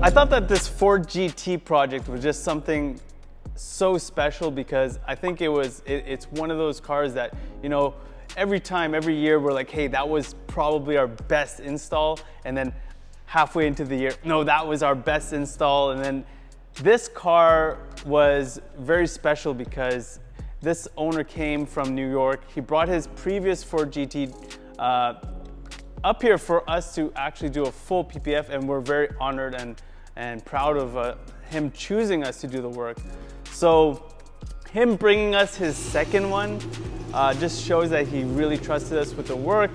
I thought that this Ford GT project was just something so special because I think it's one of those cars that, you know, every year we're like, hey, that was probably our best install. And then halfway into the year, no, that was our best install. And then this car was very special because this owner came from New York. He brought his previous Ford GT up here for us to actually do a full PPF, and we're very honored and proud of him choosing us to do the work. So him bringing us his second one just shows that he really trusted us with the work,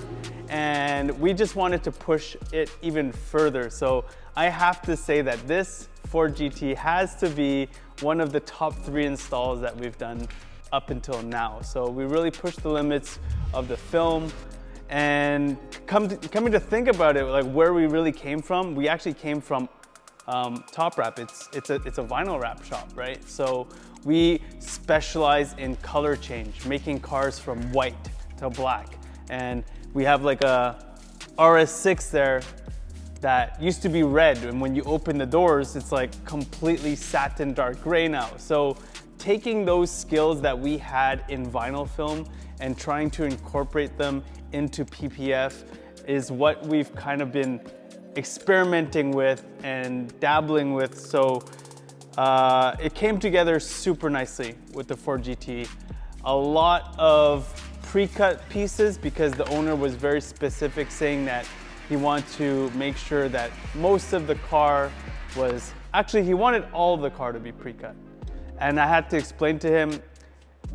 and we just wanted to push it even further. So I have to say that this Ford GT has to be one of the top 3 installs that we've done up until now. So we really pushed the limits of the film. And coming to think about it, like where we really came from, we actually came from Top Wrap. It's a vinyl wrap shop, right? So we specialize in color change, making cars from white to black. And we have like a RS6 there that used to be red, and when you open the doors, it's like completely satin dark gray now. So taking those skills that we had in vinyl film and trying to incorporate them into PPF is what we've kind of been experimenting with and dabbling with. So it came together super nicely with the Ford GT. A lot of pre-cut pieces because the owner was very specific, saying that he wanted to make sure that most of the car was, actually he wanted all of the car to be pre-cut. And I had to explain to him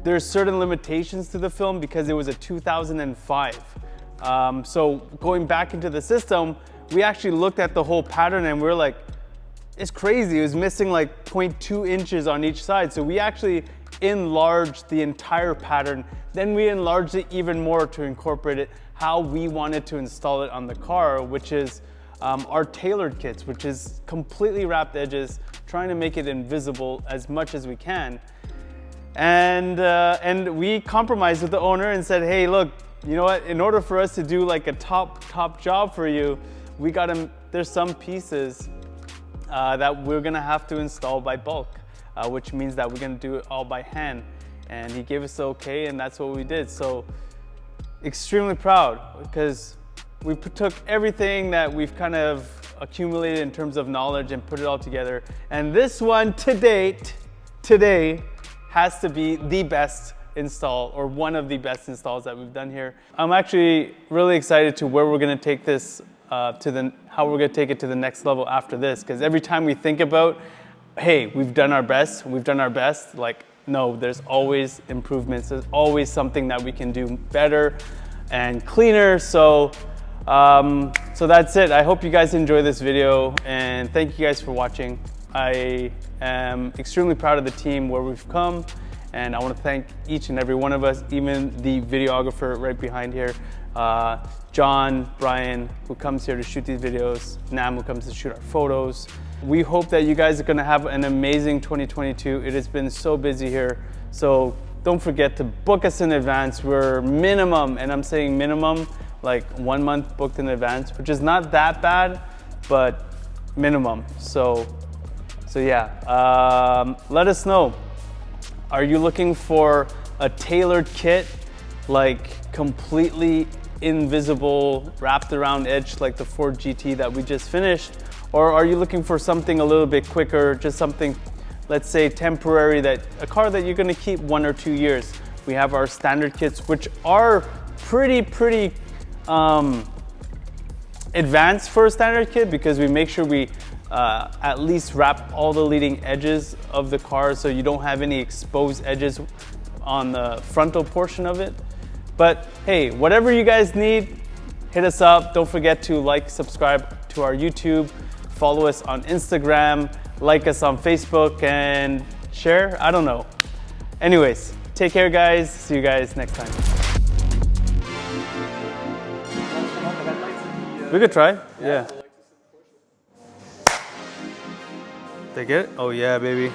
there's certain limitations to the film because it was a 2005. So going back into the system, we actually looked at the whole pattern and we're like, it's crazy. It was missing like 0.2 inches on each side. So we actually enlarged the entire pattern. Then we enlarged it even more to incorporate it how we wanted to install it on the car, which is our tailored kits, which is completely wrapped edges, trying to make it invisible as much as we can. And we compromised with the owner and said, hey, look, you know what? In order for us to do like a top job for you, there's some pieces that we're gonna have to install by bulk, which means that we're gonna do it all by hand. And he gave us the okay, and that's what we did. So extremely proud because we took everything that we've kind of accumulated in terms of knowledge and put it all together. And this one today has to be the best install, or one of the best installs that we've done here. I'm actually really excited to where we're gonna take this how we're gonna take it to the next level after this, because every time we think about, hey, we've done our best, like, no, there's always improvements. There's always something that we can do better and cleaner. So that's it. I hope you guys enjoy this video, and thank you guys for watching. I am extremely proud of the team where we've come, and I want to thank each and every one of us, even the videographer right behind here, John, Brian, who comes here to shoot these videos, Nam, who comes to shoot our photos. We hope that you guys are going to have an amazing 2022. It has been so busy here, so don't forget to book us in advance. We're minimum, and I'm saying minimum, like 1 month booked in advance, which is not that bad, but minimum. So yeah, let us know. Are you looking for a tailored kit, like completely invisible, wrapped around edge like the Ford GT that we just finished? Or are you looking for something a little bit quicker, just something, let's say temporary, a car that you're gonna keep 1 or 2 years? We have our standard kits, which are pretty advanced for a standard kit, because we make sure we at least wrap all the leading edges of the car so you don't have any exposed edges on the frontal portion of it. But hey, whatever you guys need, hit us up. Don't forget to like, subscribe to our YouTube, follow us on Instagram, like us on Facebook, and share. I don't know. Anyways, take care, guys. See you guys next time. We could try. Yeah. They get it? Oh yeah, baby.